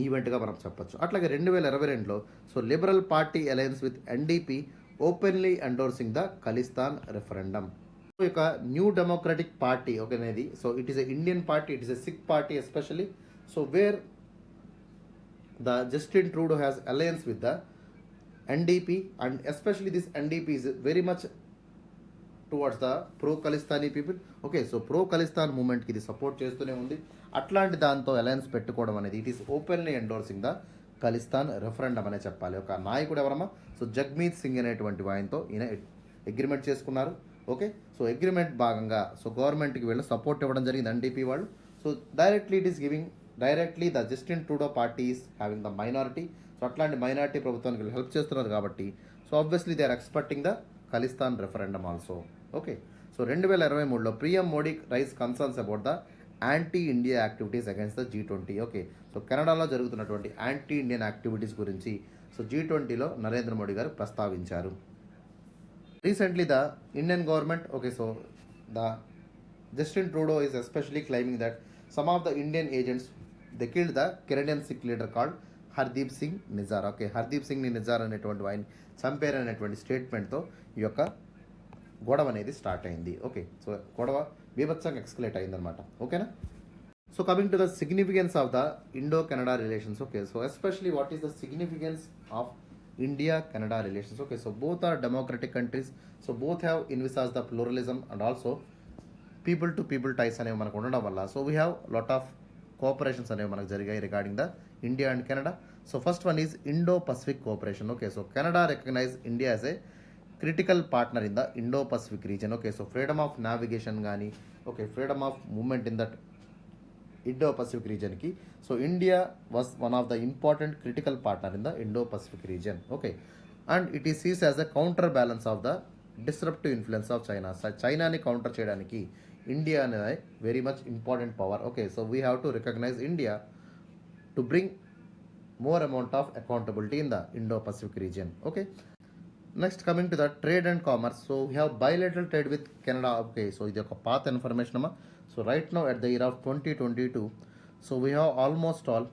ఈవెంట్గా మనం చెప్పొచ్చు. అట్లాగే 2022లో so Liberal Party alliance with NDP openly endorsing the Khalistan referendum. ఈ యొక్క న్యూ డెమోక్రటిక్ పార్టీ ఓకే అనేది so it is a Indian party, it is a Sikh party especially. So where the Justin Trudeau has alliance with the NDP and especially this NDP is very much towards the pro Khalistani people. Okay, so pro Khalistan మూమెంట్కి ఇది support చేస్తూనే ఉంది. అట్లాంటి దాంతో alliance పెట్టుకోవడం అనేది it is openly endorsing the Khalistan referendum అనే చెప్పాలి. ఒక నాయకుడు ఎవరమ్మా? సో జగ్మీత్ సింగ్ అనేటువంటి ఆయనతో ఈయన అగ్రిమెంట్ చేసుకున్నారు. ఓకే, సో అగ్రిమెంట్ భాగంగా సో గవర్నమెంట్కి వీళ్ళు సపోర్ట్ ఇవ్వడం జరిగింది ఎన్డీపీ వాళ్ళు. So directly it is giving directly the Justin Trudeau party is having the minority. So అట్లాంటి మైనారిటీ ప్రభుత్వానికి వీళ్ళు హెల్ప్ చేస్తున్నారు కాబట్టి so obviously they are expecting the Khalistan referendum also. Okay, so 2023లో PM Modi raise concerns about the anti India activities against the G20. Okay, so కెనడాలో జరుగుతున్నటువంటి anti Indian activities గురించి so G20లో నరేంద్ర మోడీ గారు ప్రస్తావించారు. Recently the Indian government, okay, so the Justin Trudeau is especially claiming that some of the Indian agents they killed the Canadian Sikh leader called Hardeep Singh Nijjar. Okay, Hardeep Singh Nijjar అనేటువంటి ఆయన చంపారనేటువంటి స్టేట్మెంట్తో ఈ యొక్క గొడవ అనేది స్టార్ట్ అయింది. ఓకే, సో గొడవ బీభత్సంగా ఎక్స్కలేట్ అయిందనమాట. ఓకేనా? So coming to the significance of the Indo Canada relations. Okay, so especially what is the significance of India Canada relations? Okay, so both are democratic countries. So both have envisage the pluralism and also people to people ties అనేవి మనకు ఉండడం వల్ల so we have lot of cooperations అనేవి మనకు జరిగాయి regarding the India and Canada. So first one is Indo Pacific cooperation. Okay, so Canada recognize India as a critical partner in the Indo Pacific region. Okay, so freedom of navigation కానీ, okay, freedom of movement in that Indo Pacific రీజన్కి so India was one of the important critical partner in the Indo Pacific region. Okay, and it is sees as a counter balance of the disruptive influence of China. చైనాని counter చేయడానికి India అనేది very much important power. Okay, so we have to recognise India to bring more amount of accountability in the Indo-Pacific region. Okay, next coming to the trade and commerce. So we have bilateral trade with Canada. Okay, so ఇది ఒక పాత information అమ్మా. So right now at the year of 2022 so we have almost all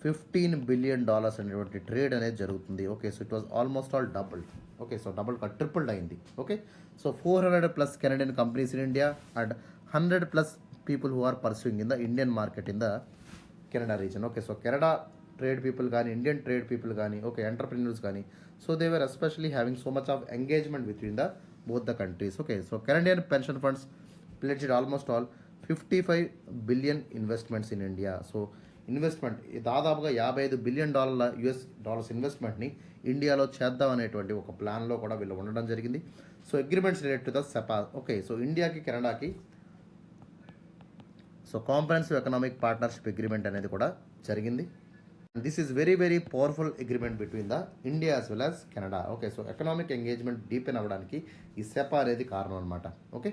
$15 billion అనేటువంటి trade అనేది జరుగుతుంది. Okay, so it was almost all double. Okay, so double tripled అయింది. Okay, so 400+ Canadian companies in India and 100+ people who are pursuing in the Indian market in the Canada region. Okay, so Canada trade people కానీ, Indian trade people కానీ, okay, entrepreneurs కానీ so they were especially having so much of engagement between the both the countries. Okay, so Canadian pension funds pledged almost all 55 billion investments in India. So investment దాదాపుగా $55 billion US ఇన్వెస్ట్మెంట్ని ఇండియాలో చేద్దాం అనేటువంటి ఒక ప్లాన్లో కూడా వీళ్ళు ఉండడం జరిగింది. So agreements related to the CEPA. Okay, so ఇండియాకి కెనడాకి so comprehensive economic partnership agreement అనేది కూడా జరిగింది. This is very very powerful agreement between the India as well as Canada. Okay, so economic engagement deepen అవ్వడానికి ఈ CEPA అనేది కారణం అనమాట. Okay,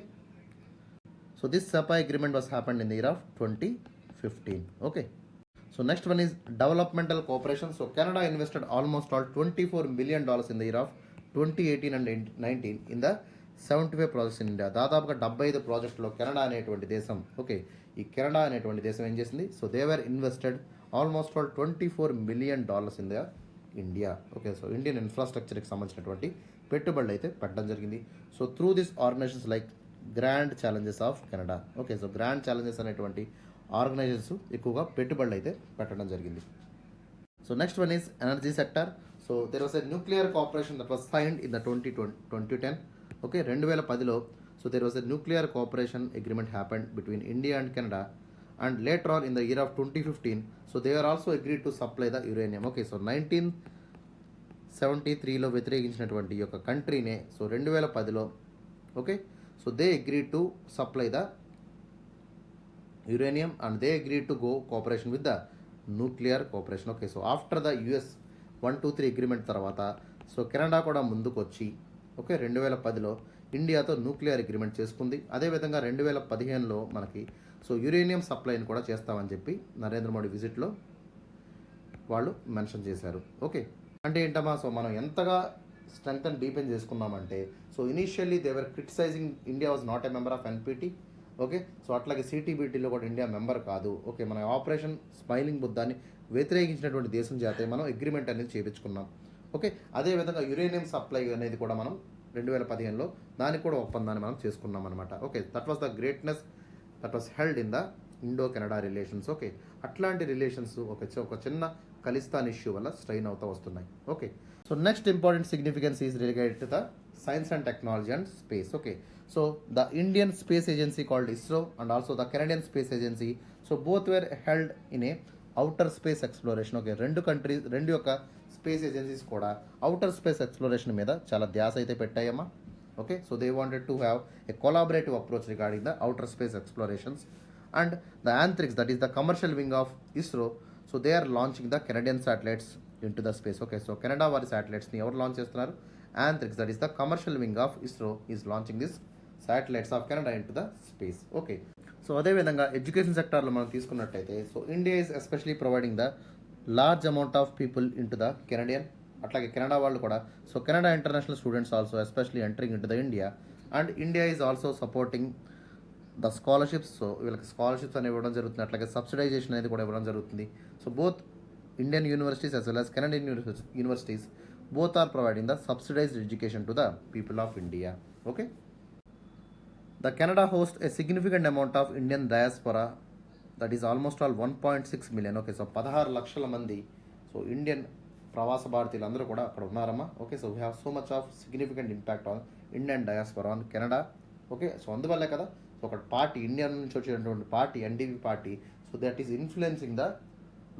so this CEPA agreement was happened in the year of 2015. Okay, so next one is developmental cooperation. So Canada invested almost all $24 million in the year of 2018 and 19 in the 75 projects in India. దాదాపుగా 75 ప్రాజెక్టులో Canada అనేటువంటి దేశం, okay, ఈ Canada అనేటువంటి దేశం ఏం చేసింది? So they were invested almost all $24 million in the India. Okay, so Indian ఇన్ఫ్రాస్ట్రక్చర్కి సంబంధించినటువంటి పెట్టుబడులు అయితే పెట్టడం జరిగింది. So through this organizations like Grand Challenges of Canada. Okay, so Grand Challenges అనేటువంటి ఆర్గనైజేషన్స్ ఎక్కువగా పెట్టుబడులు అయితే పెట్టడం జరిగింది. So next one is energy sector. So there was a nuclear cooperation that was signed in the 2010. Okay, 2010లో so there was a nuclear cooperation agreement happened between India and Canada. And later on in the year of 2015 so they are also agreed to supply the uranium. Okay, so 1973లో వ్యతిరేకించినటువంటి ఈ యొక్క కంట్రీనే so 2010లో okay, so they agreed to supply the uranium and they agreed to go cooperation with the nuclear cooperation. Okay, so after the US 123 agreement తర్వాత so Canada కూడా ముందుకు వచ్చి ఓకే 2010లో ఇండియాతో న్యూక్లియర్ అగ్రిమెంట్ చేసుకుంది. అదేవిధంగా 2015లో మనకి సో యురేనియం సప్లైని కూడా చేస్తామని చెప్పి నరేంద్ర మోడీ విజిట్లో వాళ్ళు మెన్షన్ చేశారు. ఓకే, అంటే ఏంటమ్మా, సో మనం ఎంతగా స్ట్రెంగ్త్ అండ్ డీపెన్ చేసుకున్నామంటే so initially they were criticising India was not a member of NPT. Okay, so అట్లాగే సిటీబీటీలో కూడా ఇండియా మెంబర్ కాదు. ఓకే, మన ఆపరేషన్ స్మైలింగ్ బుద్ధాన్ని వ్యతిరేకించినటువంటి దేశం చేత మనం అగ్రిమెంట్ అనేది చేయించుకున్నాం. ఓకే, అదేవిధంగా యురేనియం సప్లై అనేది కూడా మనం 2015లో దానికి కూడా ఒప్పందాన్ని మనం చేసుకున్నాం అనమాట. Okay, that was the greatness that was held in the Indo Canada relations. Okay, అట్లాంటి రిలేషన్స్ ఒక చిన్న ఖలిస్తాన్ ఇష్యూ వల్ల స్ట్రెయిన్ అవుతూ వస్తున్నాయి. Okay, so next important significance is related to the science and technology and space. Okay, so the Indian Space Agency called ISRO and also the Canadian Space Agency, so both were held in a outer space exploration. Okay, రెండు యొక్క space agencies కూడా outer space exploration మీద చాలా ధ్యాస అయితే పెట్టాయమ్మా. Okay, so they wanted to have a collaborative approach regarding the outer space explorations and the anthrics, that is the commercial wing of ISRO, so they are launching the Canadian satellites into the space. Okay, so Canada వారి శాటిలైట్స్ని ఎవరు launch చేస్తున్నారు? Anthrics, that is the commercial wing of ISRO, is launching this satellites of Canada into the space. Okay, so అదేవిధంగా education సెక్టార్లో మనం తీసుకున్నట్టయితే so India is especially providing the large amount of people in to the Canadian. అట్లాగే Canada వాళ్ళు కూడా so Canada international students also especially entering in to the India. And India is also supporting the scholarships. So వీళ్ళకి scholarships అనేవి ఇవ్వడం జరుగుతుంది, అట్లాగే subsidisation అనేది కూడా ఇవ్వడం జరుగుతుంది. So both Indian universities as well as Canadian universities both are providing the subsidized education to the people of India. Okay, the Canada hosts a significant amount of Indian diaspora, that is almost all 1.6 million. Okay, so 16 లక్షల మంది so Indian ప్రవాస భారతీయులు అందరూ కూడా అక్కడ ఉన్నారమ్మా. Okay, so we have so much of significant impact on Indian డయాస్పొరా on Canada. Okay, so అందువల్లే కదా సో ఒక పార్టీ ఇండియా నుంచి వచ్చేటువంటి party NDV party, so that is influencing the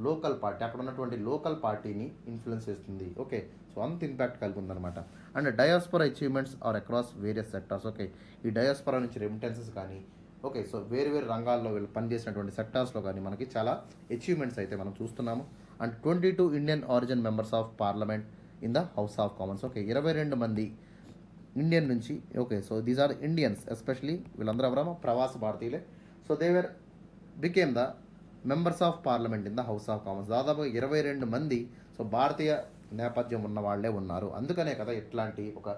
local party, అక్కడ ఉన్నటువంటి లోకల్ పార్టీని ఇన్ఫ్లుయెన్స్ చేస్తుంది. ఓకే, సో అంత ఇంపాక్ట్ కలిగి ఉందన్నమాట. And diaspora achievements are across various sectors. Okay, ఈ డయాస్పొరా నుంచి రెమిటెన్సెస్ కానీ ఓకే సో వేరు రంగాల్లో వీళ్ళు పనిచేసినటువంటి సెక్టార్స్లో కానీ మనకి చాలా అచీవ్మెంట్స్ అయితే మనం చూస్తున్నాము. And 22 Indian origin members of parliament in the House of Commons. Okay, 22 మంది ఇండియన్ నుంచి. Okay, so these are Indians, especially వీళ్ళందరూ ఎవరమ్మా ప్రవాస భారతీయులే. So they were became the members of parliament in the House of Commons. దాదాపు 22 మంది so భారతీయ నేపథ్యం ఉన్న వాళ్ళే ఉన్నారు. అందుకనే కదా ఇట్లాంటి ఒక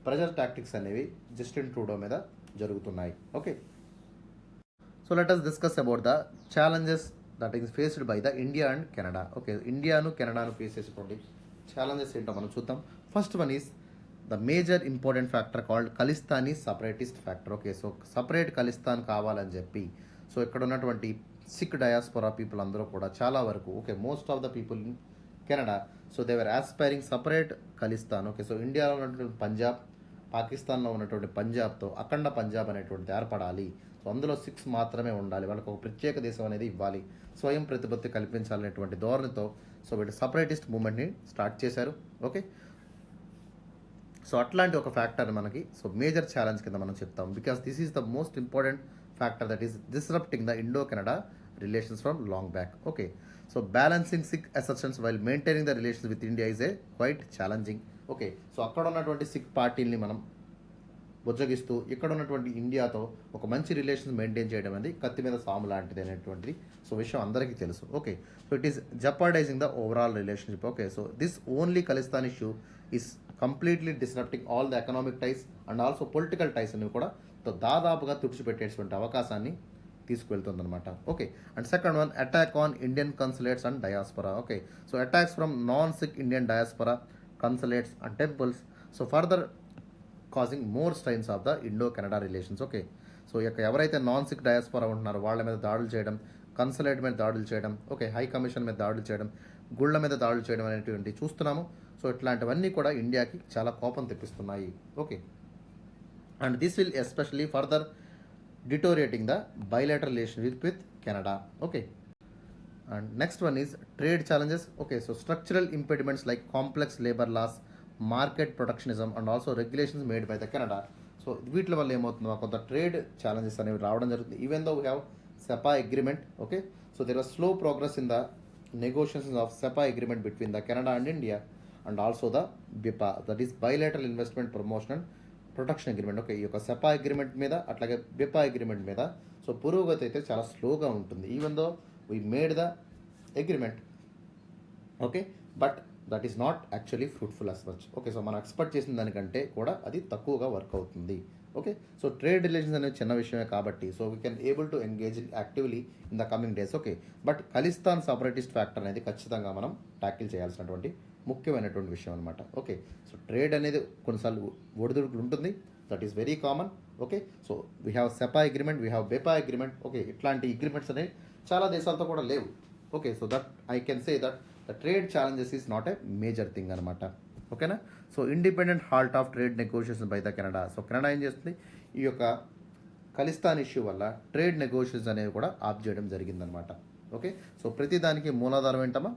ప్రెజర్ టాక్టిక్స్ అనేవి జస్టిన్ ట్రూడో మీద జరుగుతున్నాయి. Okay, so let us discuss about the challenges that is faced by the India and Canada. Okay, ఇండియాను కెనడాను ఫేస్ చేసేటువంటి ఛాలెంజెస్ ఏంటో మనం చూద్దాం. First one is the major important factor called Khalistani separatist factor. Okay, so separate Khalistan కావాలని చెప్పి so ఇక్కడ ఉన్నటువంటి sick డయాస్పొరా people అందరూ కూడా చాలా వరకు okay most of the people in Canada so they were aspiring separate Khalistan. Okay, so ఇండియాలో ఉన్నటువంటి పంజాబ్ పాకిస్తాన్లో ఉన్నటువంటి పంజాబ్తో అఖండ పంజాబ్ అనేటువంటిది ఏర్పడాలి. సో అందులో 6 మాత్రమే ఉండాలి, వాళ్ళకు ఒక ప్రత్యేక దేశం అనేది ఇవ్వాలి, స్వయం ప్రతిపత్తి కల్పించాలనేటువంటి ధోరణితో సో వీళ్ళు సపరేటిస్ట్ మూమెంట్ని స్టార్ట్ చేశారు. ఓకే, సో అట్లాంటి ఒక ఫ్యాక్టర్ మనకి సో మేజర్ ఛాలెంజ్ కింద మనం చెప్తాం. Because this is the most important factor that is disrupting the Indo Canada relations from long back. Okay, so balancing Sikh assertions while maintaining the relations with India is a quite challenging. Okay, so అక్కడ ఉన్నటువంటి sick పార్టీని మనం బుజ్జగిస్తూ ఇక్కడ ఉన్నటువంటి ఇండియాతో ఒక మంచి relations maintain చేయడం అనేది కత్తి మీద సాము లాంటిది అనేటువంటిది సో విషయం అందరికీ తెలుసు. Okay, so it is jeopardizing the overall relationship. Okay, so this only Khalistan issue is completely disrupting all the economic ties and also political ties అనేవి కూడా దాదాపుగా తుడిచిపెట్టేటువంటి అవకాశాన్ని తీసుకువెళ్తుందన్నమాట. Okay, and second one, attack on Indian consulates and diaspora. Okay, so attacks from non Sikh Indian diaspora consulates and temples so further causing more strains of the Indo Canada relations. Okay, so ఎవరైతే non sick డయాస్పరా ఉంటున్నారో వాళ్ళ మీద దాడులు చేయడం, consulate మీద దాడులు చేయడం, okay, high commission మీద దాడులు చేయడం, గుళ్ళ మీద దాడులు చేయడం అనేటువంటి చూస్తున్నాము. సో ఇట్లాంటివన్నీ కూడా ఇండియాకి చాలా కోపం తెప్పిస్తున్నాయి. Okay, and this will especially further deteriorating the bilateral relationship with Canada. Okay, and next one is trade challenges. Okay, so structural impediments like complex labour laws, market protectionism and also regulations made by the Canada. So వీటి వల్ల ఏమవుతుందో కొంత trade challenges అనేవి రావడం జరుగుతుంది. Even though we have CEPA agreement. Okay, so there was slow progress in the negotiations of CEPA agreement between the Canada and India and also the BIPA, that is bilateral investment promotion and protection agreement. Okay, ఈ యొక్క Sepah agreement మీద అట్లాగే బిపా agreement మీద so పురోగతి అయితే చాలా స్లోగా ఉంటుంది. Even though we made the agreement, okay, but that is not actually fruitful as much. Okay, so మనం ఎక్స్పెక్ట్ చేసిన దానికంటే కూడా అది తక్కువగా వర్క్ అవుతుంది. ఓకే, సో ట్రేడ్ రిలేషన్స్ అనేది చిన్న విషయమే కాబట్టి so we can able to engage actively in the coming days. Okay, but Khalistan separatist factor అనేది ఖచ్చితంగా మనం ట్యాకిల్ చేయాల్సినటువంటి ముఖ్యమైనటువంటి విషయం అనమాట. ఓకే, సో ట్రేడ్ అనేది కొన్నిసార్లు ఒడిదుడుకులు ఉంటుంది, that is very common. Okay, so we have CEPA agreement, we have BIPA agreement. Okay, ఇట్లాంటి అగ్రిమెంట్స్ అనేవి చాలా దేశాలతో కూడా లేవు. Okay, so that I can say that the trade challenges is not a major thing అనమాట. ఓకేనా, so independent halt of trade negotiation by the Canada. So Canada ఏం చేస్తుంది, ఈ యొక్క ఖలిస్తాన్ ఇష్యూ వల్ల ట్రేడ్ నెగోషియేషన్స్ అనేవి కూడా ఆఫ్ చేయడం జరిగిందనమాట. ఓకే, సో ప్రతిదానికి మూలాధారం ఏంటమ్మా,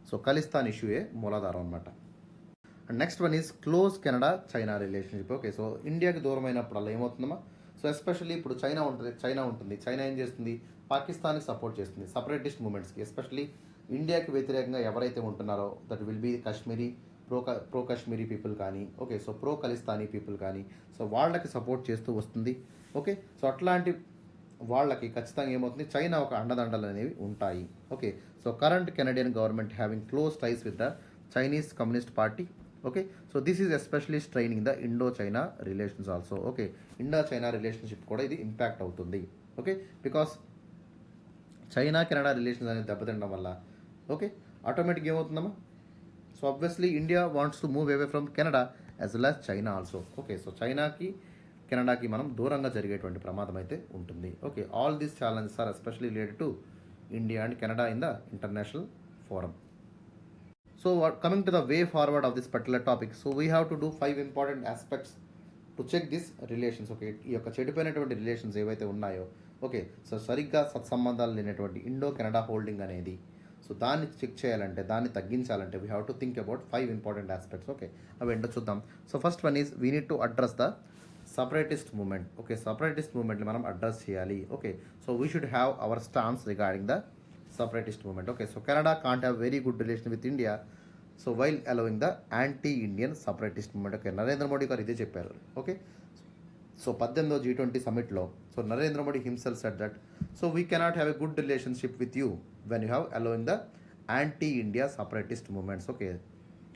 సో ఖలిస్తాన్ ఇష్యూయే మూలాధారం అనమాట. And next one is close Canada China relationship. Okay, so ఇండియాకి దూరమైనప్పుడల్లా ఏమవుతుందమ్మా, సో ఎస్పెషల్లీ ఇప్పుడు చైనా ఉంటుంది. చైనా ఏం చేస్తుంది, పాకిస్తాన్కి సపోర్ట్ చేస్తుంది, సపరేటిస్ట్ మూమెంట్స్కి. ఎస్పెషల్లీ ఇండియాకి వ్యతిరేకంగా ఎవరైతే ఉంటున్నారో that will be Kashmiri pro Kashmiri people కానీ, okay, so pro Khalistani people కానీ, సో వాళ్ళకి సపోర్ట్ చేస్తూ వస్తుంది. ఓకే, సో అట్లాంటి వాళ్ళకి ఖచ్చితంగా ఏమవుతుంది, చైనా ఒక అండదండలు అనేవి ఉంటాయి. Okay, so current Canadian government having close ties with the Chinese communist party. Okay, so this is especially straining the Indo China relations also. Okay, Indo China relationship కూడా ఇది ఇంపాక్ట్ అవుతుంది. Okay, because China Canada relations అనేది దెబ్బతినడం వల్ల okay ఆటోమేటిక్గా ఏమవుతుందమ్మా, so obviously India wants to move away from Canada as well as China also. Okay, so చైనాకి కెనడాకి మనం దూరంగా జరిగేటువంటి ప్రమాదం అయితే ఉంటుంది. Okay, all these challenges are especially related to India and Canada in the international forum. So coming to the way forward of this particular topic, so we have to do 5 important aspects to check this relations. Okay, ఈ యొక్క చెడిపోయినటువంటి relations ఏవైతే ఉన్నాయో, okay, so సరిగ్గా సత్సంబంధాలు లేనటువంటి Indo Canada holding అనేది, so దాన్ని check చేయాలంటే, దాన్ని తగ్గించాలంటే we have to think about 5 important aspects. Okay, అవి ఏంటో చూద్దాం. So first one is we need to address the separatist movement. Okay, separatist మూమెంట్ని మనం అడ్రస్ చేయాలి. Okay, so we should have our stance regarding the separatist movement. Okay, so Canada can't have very good relation with India so while allowing the anti Indian separatist movement. Okay, Narendra Modi గారు ఇదే చెప్పారు. Okay, so 18వ G20 సమిట్లో so Narendra Modi himself said that so we cannot have a good relationship with you when you have allowing the anti India separatist movements. Okay,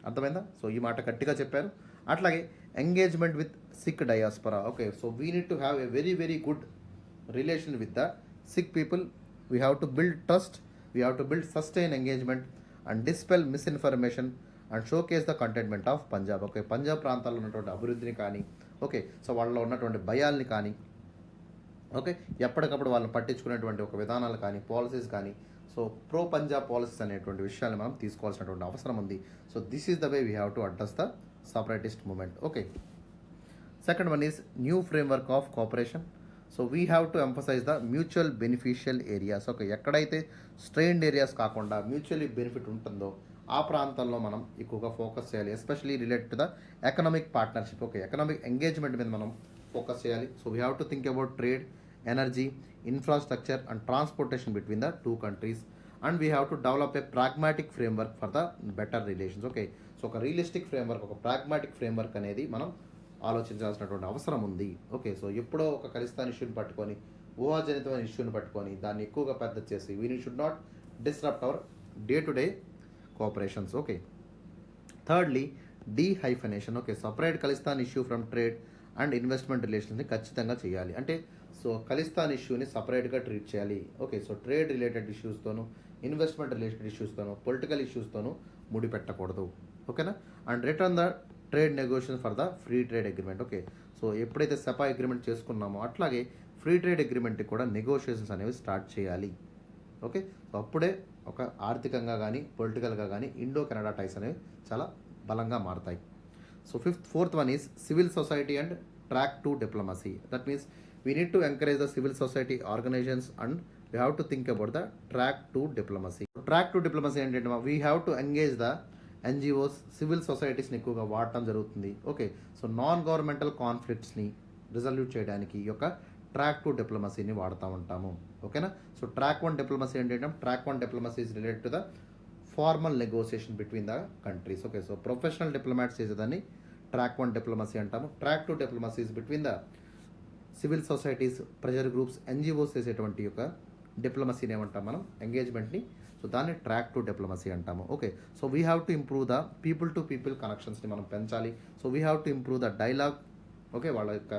అర్థమైందా? So ఈ మాట గట్టిగా చెప్పారు. అట్లాగే engagement with Sikh diaspora. Okay, so we need to have a very very good relation with the Sikh people. We have to build trust, we have to build sustain engagement and dispel misinformation and showcase the contentment of Punjab. Okay, Punjab ప్రాంతాల్లో ఉన్నటువంటి అభివృద్ధిని కానీ, okay, so వాళ్ళలో ఉన్నటువంటి భయాల్ని కానీ, okay, ఎప్పటికప్పుడు వాళ్ళని పట్టించుకునేటువంటి ఒక విధానాలు కానీ, పాలసీస్ కానీ, సో ప్రో పంజాబ్ పాలసీస్ అనేటువంటి విషయాన్ని మనం తీసుకోవాల్సినటువంటి అవసరం ఉంది. So this is the way we have to address the separatist movement. Okay, Second one is new framework of cooperation. So we have to emphasise the mutual beneficial areas. Okay, ఎక్కడైతే strained areas కాకుండా mutually benefit ఉంటుందో ఆ ప్రాంతాల్లో మనం ఎక్కువగా focus చేయాలి, especially related to the economic partnership. Okay, economic engagement మీద మనం ఫోకస్ చేయాలి. So we have to think about trade, energy, infrastructure and transportation between the two countries. And we have to develop a pragmatic framework for the better relations. Okay, so ఒక realistic framework, ఒక pragmatic framework అనేది మనం ఆలోచించాల్సినటువంటి అవసరం ఉంది. Okay, so ఎప్పుడో ఒక ఖలిస్తాన్ ఇష్యూని పట్టుకొని, ఊహాజనితమైన ఇష్యూని పట్టుకొని దాన్ని ఎక్కువగా పెద్ద చేసి we should not disrupt our day to day cooperations. Okay, thirdly dehyphenation. Okay, separate Khalistan issue from trade and investment రిలేషన్స్ని ఖచ్చితంగా చేయాలి. అంటే సో ఖలిస్తాన్ ఇష్యూని సపరేట్గా ట్రీట్ చేయాలి. ఓకే, సో ట్రేడ్ రిలేటెడ్ ఇష్యూస్తోనూ, ఇన్వెస్ట్మెంట్ రిలేటెడ్ ఇష్యూస్తోనూ, పొలిటికల్ ఇష్యూస్తోనూ ముడిపెట్టకూడదు. ఓకేనా. And return the trade negotiation for the free trade agreement. Okay, so ఎప్పుడైతే సెపా అగ్రిమెంట్ చేసుకున్నామో అట్లాగే ఫ్రీ ట్రేడ్ అగ్రిమెంట్కి కూడా నెగోషియేషన్స్ అనేవి స్టార్ట్ చేయాలి. ఓకే, సో అప్పుడే ఒక ఆర్థికంగా కానీ పొలిటికల్గా కానీ ఇండో కెనడా టైస్ అనేవి చాలా బలంగా మారుతాయి. So fourth one is civil society and track two diplomacy. That means we need to encourage the civil society organisations and we have to think about the track two diplomacy. Track two diplomacy ఏంటంటే we have to engage the NGOs, civil సొసైటీస్ని ఎక్కువగా వాడటం జరుగుతుంది. Okay, so non governmental కాన్ఫ్లిక్ట్స్ని resolute చేయడానికి ఈ యొక్క track two డిప్లొమసీని వాడుతూ ఉంటాము. ఓకేనా. సో ట్రాక్ వన్ డిప్లొమసీ ఏంటంటే track one diplomacy is related to the formal negotiation between the countries. Okay, so professional diplomats చేసేదాన్ని ట్రాక్ వన్ డిప్లొమసీ అంటాము. Track two diplomacy is between the civil societies, pressure groups, NGOs చేసేటువంటి యొక్క డిప్లొమసీని ఏమంటాం మనం, ఎంగేజ్మెంట్ని. So దాన్ని track two diplomacy అంటాము. Okay, so we have to improve the people to people కనెక్షన్స్ని మనం పెంచాలి. So we have to improve the dialogue. Okay, వాళ్ళ యొక్క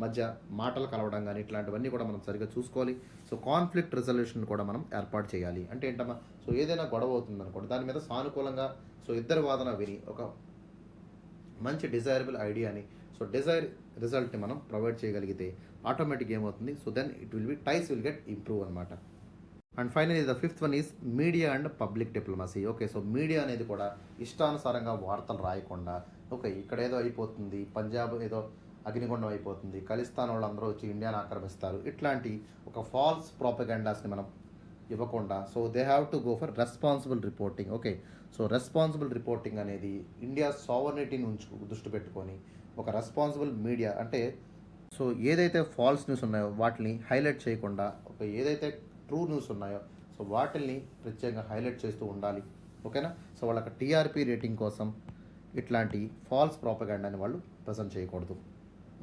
మధ్య మాటలు కలవడం కానీ ఇట్లాంటివన్నీ కూడా మనం సరిగ్గా చూసుకోవాలి. సో కాన్ఫ్లిక్ట్ రిజల్యూషన్ కూడా మనం ఏర్పాటు చేయాలి. అంటే ఏంటమ్మా, సో ఏదైనా గొడవ అవుతుంది అనుకోండి, దాని మీద సానుకూలంగా సో ఇద్దరు వాదన విని ఒక మంచి డిజైరబుల్ ఐడియాని, సో డిజైర్ రిజల్ట్ని మనం ప్రొవైడ్ చేయగలిగితే ఆటోమేటిక్ ఏమవుతుంది, so then it will be ties will get improve అనమాట. And finally the fifth one is media and public diplomacy. Okay, so media అనేది కూడా ఇష్టానుసారంగా వార్తలు రాయకుండా, ఓకే ఇక్కడ ఏదో అయిపోతుంది, పంజాబ్ ఏదో అగ్నిగుండం అయిపోతుంది, ఖలిస్తాన్ వాళ్ళందరూ వచ్చి ఇండియాని ఆక్రమిస్తారు, ఇట్లాంటి ఒక ఫాల్స్ ప్రాపగెండాస్ని మనం ఇవ్వకుండా, so they have to go for responsible reporting. Okay, so responsible reporting అనేది ఇండియా సావర్నిటీని దృష్టి పెట్టుకొని ఒక రెస్పాన్సిబుల్ మీడియా, అంటే సో ఏదైతే ఫాల్స్ న్యూస్ ఉన్నాయో వాటిని హైలైట్ చేయకుండా, ఒక ఏదైతే ట్రూ న్యూస్ ఉన్నాయో సో వాటిల్ని ప్రత్యేకంగా హైలైట్ చేస్తూ ఉండాలి. ఓకేనా. సో వాళ్ళకి టీఆర్పీ రేటింగ్ కోసం ఇట్లాంటి ఫాల్స్ ప్రాపగెండాని వాళ్ళు ప్రజెంట్ చేయకూడదు.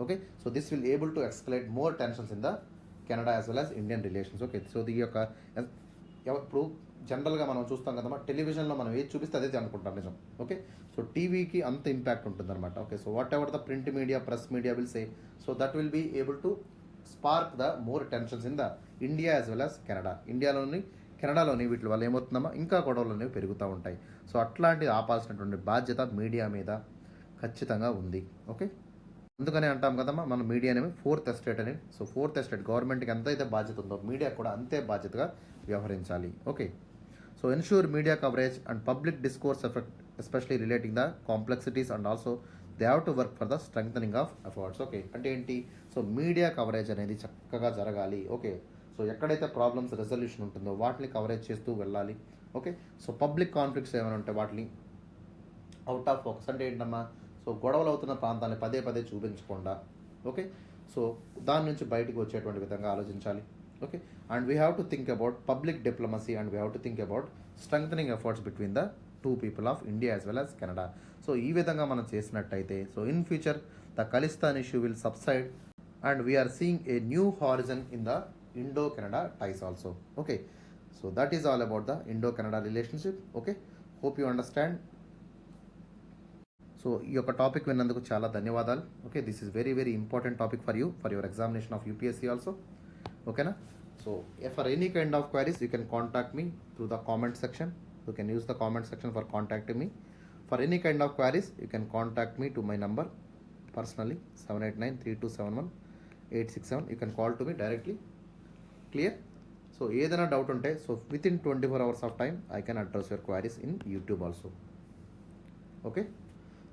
Okay, so this will able to escalate more tensions in the Canada as well as Indian relations. Okay, so ఈ యొక్క ఇప్పుడు జనరల్గా మనం చూస్తాం కదమ్మా, టెలివిజన్లో మనం ఏది చూపిస్తే అదే అనుకుంటాం నిజం. ఓకే, సో టీవీకి అంత ఇంపాక్ట్ ఉంటుందన్నమాట. Okay, so whatever the print media, press media will say, so that will be able to spark the more tensions in the India as well as Canada. ఇండియాలోని కెనడాలోని వీటి వల్ల ఏమవుతుందమ్మా, ఇంకా గొడవలు అనేవి పెరుగుతూ ఉంటాయి. సో అట్లాంటిది ఆపాల్సినటువంటి బాధ్యత మీడియా మీద ఖచ్చితంగా ఉంది. ఓకే, అందుకనే అంటాం కదమ్మా మనం మీడియా అనేవి ఫోర్త్ ఎస్టేట్ అని. సో ఫోర్త్ ఎస్టేట్ గవర్నమెంట్కి ఎంతైతే బాధ్యత ఉందో మీడియా కూడా అంతే బాధ్యతగా వ్యవహరించాలి. Okay, so ensure media coverage and public discourse effect especially relating the complexities and also they have to work for the strengthening of efforts. Okay, అంటే ఏంటి, సో మీడియా కవరేజ్ అనేది చక్కగా జరగాలి. ఓకే, సో ఎక్కడైతే ప్రాబ్లమ్స్ రెజల్యూషన్ ఉంటుందో వాటిని coverage చేస్తూ వెళ్ళాలి. ఓకే, సో పబ్లిక్ కాన్ఫ్లిక్ట్స్ ఏమైనా ఉంటే వాటిని అవుట్ ఆఫ్ ఫోకస్, అంటే ఏంటమ్మా, సో గొడవలు అవుతున్న ప్రాంతాన్ని పదే పదే చూపించకుండా, ఓకే సో దాని నుంచి బయటకు వచ్చేటువంటి విధంగా ఆలోచించాలి. Okay, and we have to think about public diplomacy and we have to think about strengthening efforts between the two people of India as well as Canada. So ఈ విధంగా మనం చేసినట్టయితే so in future the Khalistan issue will subside and we are seeing a new horizon in the Indo Canada ties also. Okay, so that is all about the Indo Canada relationship. Okay, hope you understand. So ఈ యొక్క topic విన్నందుకు చాలా ధన్యవాదాలు. Okay, this is very very important topic for you for your examination of UPSC also. ఓకేనా. So for any kind of queries you can contact me through the comment section. You can use the comment section for contacting me. For any kind of queries, you can contact me to my number personally 789-3271-867. You can call to me directly. Clear? So, ఏదైనా doubt ఉంటే so within 24 hours of time, I can address your queries in YouTube also. Okay?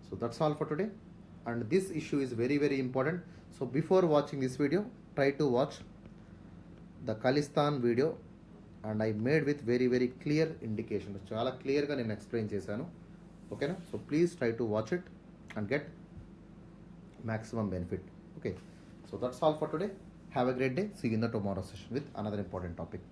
So, that's all for today. and this issue is very very important. So before watching this video, try to watch the Khalistan video, and I made with very very clear indication. చాలా క్లియర్గా నేను explain చేశాను. ఓకేనా? So please try to watch it and get maximum benefit. Okay, so that's all for today. Have a great day. See you in the tomorrow session with another important topic.